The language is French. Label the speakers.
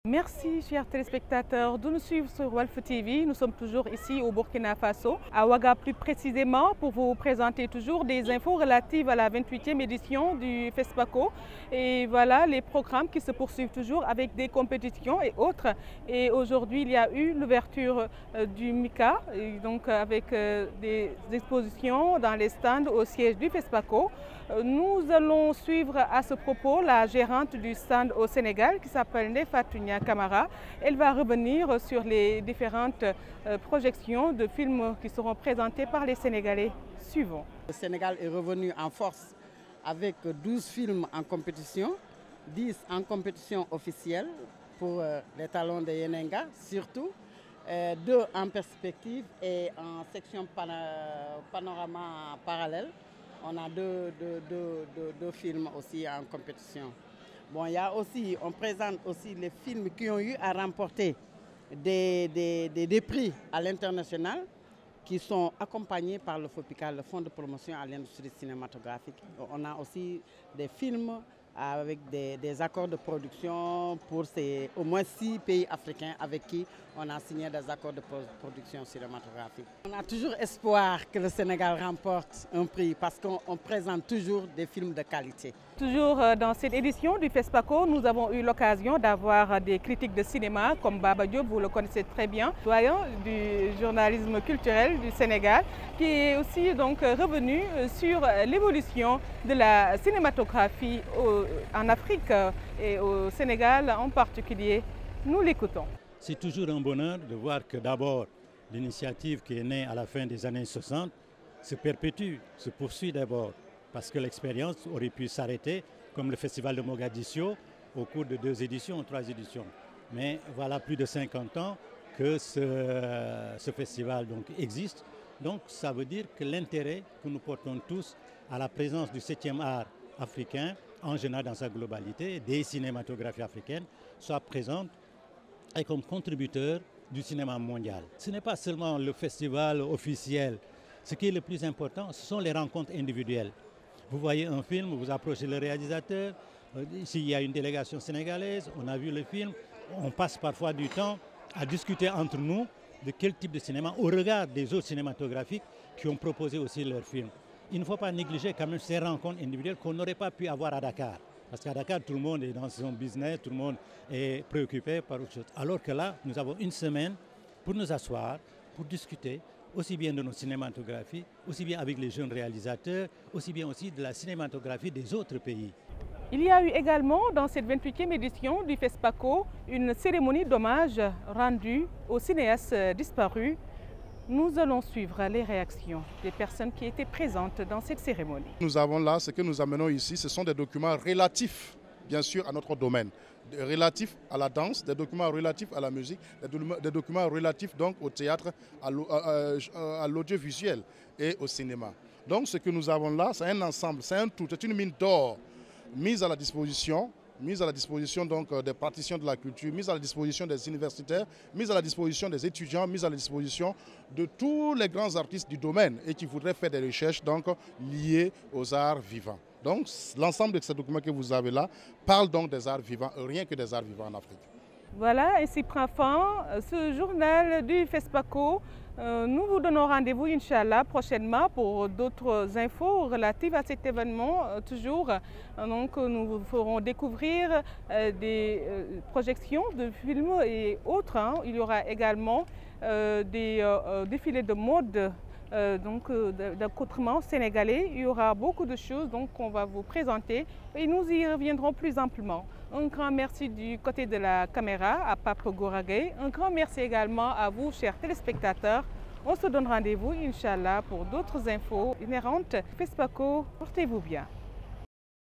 Speaker 1: Merci chers téléspectateurs de nous suivre sur Walf TV. Nous sommes toujours ici au Burkina Faso, à Ouaga plus précisément, pour vous présenter toujours des infos relatives à la 28e édition du FESPACO. Et voilà les programmes qui se poursuivent toujours avec des compétitions et autres. Et aujourd'hui, il y a eu l'ouverture du MICA, donc avec des expositions dans les stands au siège du FESPACO. Nous allons suivre à ce propos la gérante du stand au Sénégal qui s'appelle Nefatou Camara. Elle va revenir sur les différentes projections de films qui seront présentés par les Sénégalais suivants.
Speaker 2: Le Sénégal est revenu en force avec 12 films en compétition, 10 en compétition officielle pour les talons de Yenenga surtout, 2 en perspective et en section panorama parallèle. On a deux films aussi en compétition. Bon, on présente aussi les films qui ont eu à remporter des prix à l'international qui sont accompagnés par le FOPICA, le Fonds de promotion à l'industrie cinématographique. On a aussi des films avec des accords de production pour au moins 6 pays africains avec qui on a signé des accords de production cinématographique. On a toujours espoir que le Sénégal remporte un prix parce qu'on présente toujours des films de qualité.
Speaker 1: Toujours dans cette édition du FESPACO, nous avons eu l'occasion d'avoir des critiques de cinéma comme Baba Diop, vous le connaissez très bien, doyen du journalisme culturel du Sénégal, qui est aussi donc revenu sur l'évolution de la cinématographie en Afrique et au Sénégal en particulier. Nous l'écoutons.
Speaker 3: C'est toujours un bonheur de voir que d'abord l'initiative qui est née à la fin des années 60 se perpétue, se poursuit d'abord. Parce que l'expérience aurait pu s'arrêter, comme le Festival de Mogadiscio, au cours de 2 éditions, 3 éditions. Mais voilà plus de 50 ans que ce festival donc, existe. Donc ça veut dire que l'intérêt que nous portons tous à la présence du 7e art africain, en général dans sa globalité, des cinématographies africaines, soit présente et comme contributeur du cinéma mondial. Ce n'est pas seulement le festival officiel. Ce qui est le plus important, ce sont les rencontres individuelles. Vous voyez un film, vous approchez le réalisateur, s'il y a une délégation sénégalaise, on a vu le film, on passe parfois du temps à discuter entre nous de quel type de cinéma, au regard des autres cinématographiques qui ont proposé aussi leurs films. Il ne faut pas négliger quand même ces rencontres individuelles qu'on n'aurait pas pu avoir à Dakar. Parce qu'à Dakar, tout le monde est dans son business, tout le monde est préoccupé par autre chose. Alors que là, nous avons une semaine pour nous asseoir, pour discuter, aussi bien de nos cinématographies, aussi bien avec les jeunes réalisateurs, aussi bien aussi de la cinématographie des autres pays.
Speaker 1: Il y a eu également dans cette 28e édition du FESPACO une cérémonie d'hommage rendue aux cinéastes disparus. Nous allons suivre les réactions des personnes qui étaient présentes dans cette cérémonie.
Speaker 4: Nous avons là, ce que nous amenons ici, ce sont des documents relatifs, bien sûr, à notre domaine. Relatifs à la danse, des documents relatifs à la musique, des documents relatifs donc au théâtre, à l'audiovisuel et au cinéma. Donc ce que nous avons là, c'est un ensemble, c'est un tout, c'est une mine d'or mise à la disposition donc, des praticiens de la culture, mise à la disposition des universitaires, mise à la disposition des étudiants, mise à la disposition de tous les grands artistes du domaine et qui voudraient faire des recherches donc, liées aux arts vivants. Donc l'ensemble de ces documents que vous avez là parle donc des arts vivants, rien que des arts vivants en Afrique.
Speaker 1: Voilà, ainsi prend fin ce journal du FESPACO. Nous vous donnons rendez-vous, Inch'Allah, prochainement pour d'autres infos relatives à cet événement. Toujours, donc, nous vous ferons découvrir des projections de films et autres. Il y aura également des défilés de mode. D'accoutrements sénégalais. Il y aura beaucoup de choses qu'on va vous présenter et nous y reviendrons plus amplement. Un grand merci du côté de la caméra à Pape Goragay. Un grand merci également à vous, chers téléspectateurs. On se donne rendez-vous, Inch'Allah, pour d'autres infos inhérentes. FESPACO, portez-vous bien.